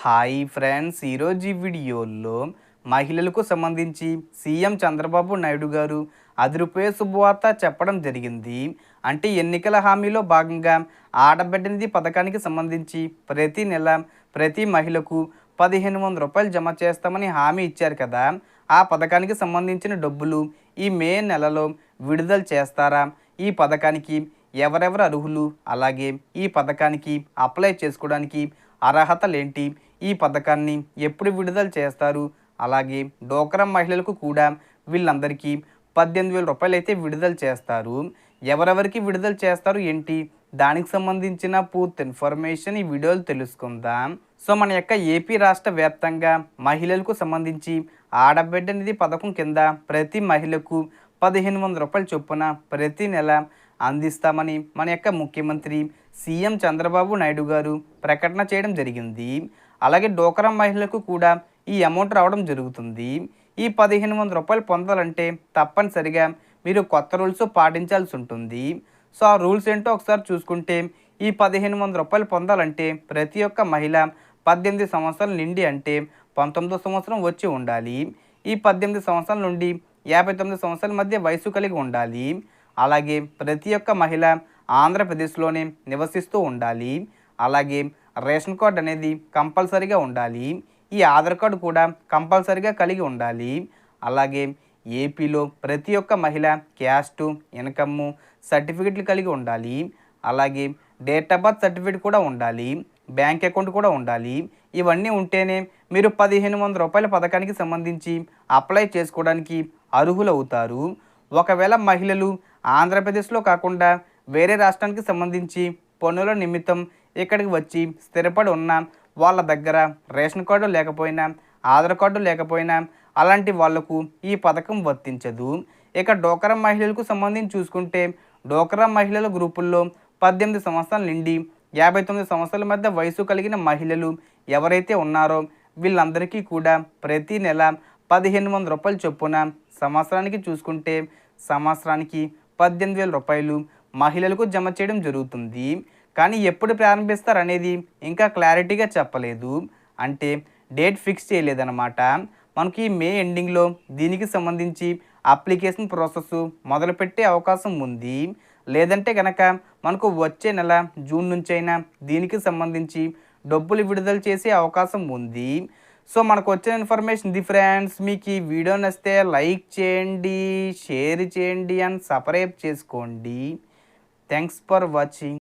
Hi friends, ఈరోజు ఈ వీడియోలో మహిళలకు సంబంధించి సీఎం చంద్రబాబు నాయుడు గారు అదిరిపోయే శుభవార్త చెప్పడం జరిగింది. అంటే ఎన్నికల హామీలో భాగంగా ఆడబిడ్డ పథకానికి సంబంధించి ప్రతి నెల ప్రతి మహిళకు 1500 రూపాయలు జమ చేస్తామని హామీ ఇచ్చారు కదా. ఆ పథకానికి సంబంధించిన డబ్బులు ఈ మే నెలలో విడుదల చేస్తారా? ఈ పథకానికి ఎవరెవరు అర్హులు? అలాగే ఈ పథకానికి అప్లై చేసుకోవడానికి అర్హతలేంటి? ఈ పథకాన్ని ఎప్పుడు విడుదల చేస్తారు? అలాగే డోక్రా మహిళలకు కూడా వీళ్ళందరికీ 18,000 రూపాయలు అయితే విడుదల చేస్తారు. ఎవరెవరికి విడుదల చేస్తారు ఏంటి? దానికి సంబంధించిన పూర్తి ఇన్ఫర్మేషన్ ఈ వీడియోలో తెలుసుకుందాం. సో మన యొక్క ఏపీ రాష్ట్ర వ్యాప్తంగా మహిళలకు సంబంధించి ఆడబిడ్డ నిధి పథకం కింద ప్రతి మహిళకు 1500 రూపాయల చొప్పున ప్రతి నెల అందిస్తామని మన యొక్క ముఖ్యమంత్రి సీఎం చంద్రబాబు నాయుడు గారు ప్రకటన చేయడం జరిగింది. అలాగే డోక్రా మహిళలకు కూడా ఈ అమౌంట్ రావడం జరుగుతుంది. ఈ 1500 రూపాయలు పొందాలంటే తప్పనిసరిగా మీరు కొత్త రూల్స్ పాటించాల్సి ఉంటుంది. సో ఆ రూల్స్ ఏంటో ఒకసారి చూసుకుంటే, ఈ 1500 రూపాయలు పొందాలంటే ప్రతి ఒక్క మహిళ 18 సంవత్సరాల నిండి అంటే 19వ సంవత్సరం వచ్చి ఉండాలి. ఈ 18 సంవత్సరాల నుండి 59 సంవత్సరాల మధ్య వయసు కలిగి ఉండాలి. అలాగే ప్రతి ఒక్క మహిళ ఆంధ్రప్రదేశ్లోనే నివసిస్తూ ఉండాలి. అలాగే రేషన్ కార్డ్ అనేది కంపల్సరీగా ఉండాలి. ఈ ఆధార్ కార్డు కూడా కంపల్సరీగా కలిగి ఉండాలి. అలాగే ఏపీలో ప్రతి ఒక్క మహిళ క్యాస్ట్, ఇన్కమ్ సర్టిఫికెట్లు కలిగి ఉండాలి. అలాగే డేట్ ఆఫ్ బర్త్ సర్టిఫికేట్ కూడా ఉండాలి. బ్యాంక్ అకౌంట్ కూడా ఉండాలి. ఇవన్నీ ఉంటేనే మీరు 1500 రూపాయల పథకానికి సంబంధించి అప్లై చేసుకోవడానికి అర్హులవుతారు. ఒకవేళ మహిళలు ఆంధ్రప్రదేశ్లో కాకుండా వేరే రాష్ట్రానికి సంబంధించి పనుల నిమిత్తం ఇక్కడికి వచ్చి స్థిరపడి ఉన్న వాళ్ళ దగ్గర రేషన్ కార్డు లేకపోయినా, ఆధార్ కార్డు లేకపోయినా అలాంటి వాళ్లకు ఈ పథకం వర్తించదు. ఇక డోక్రా మహిళలకు సంబంధించి చూసుకుంటే, డోక్రా మహిళల గ్రూపుల్లో 18 సంవత్సరాల నుండి 59 సంవత్సరాల మధ్య వయసు కలిగిన మహిళలు ఎవరైతే ఉన్నారో వీళ్ళందరికీ కూడా ప్రతి నెల 1500 రూపాయల చొప్పున సంవత్సరానికి చూసుకుంటే సంవత్సరానికి 18,000 రూపాయలు మహిళలకు జమ చేయడం జరుగుతుంది. కానీ ఎప్పుడు ప్రారంభిస్తారు అనేది ఇంకా క్లారిటీగా చెప్పలేదు. అంటే డేట్ ఫిక్స్ చేయలేదన్నమాట. మనకి మే ఎండింగ్లో దీనికి సంబంధించి అప్లికేషన్ ప్రాసెస్ మొదలుపెట్టే అవకాశం ఉంది. లేదంటే కనుక మనకు వచ్చే నెల జూన్ నుంచైనా దీనికి సంబంధించి డబ్బులు విడుదల చేసే అవకాశం ఉంది. సో మనకు వచ్చిన ఇన్ఫర్మేషన్ ఇది ఫ్రెండ్స్. మీకు ఈ వీడియో నచ్చితే లైక్ చేయండి, షేర్ చేయండి అండ్ సబ్స్క్రైబ్ చేసుకోండి. Thanks for watching.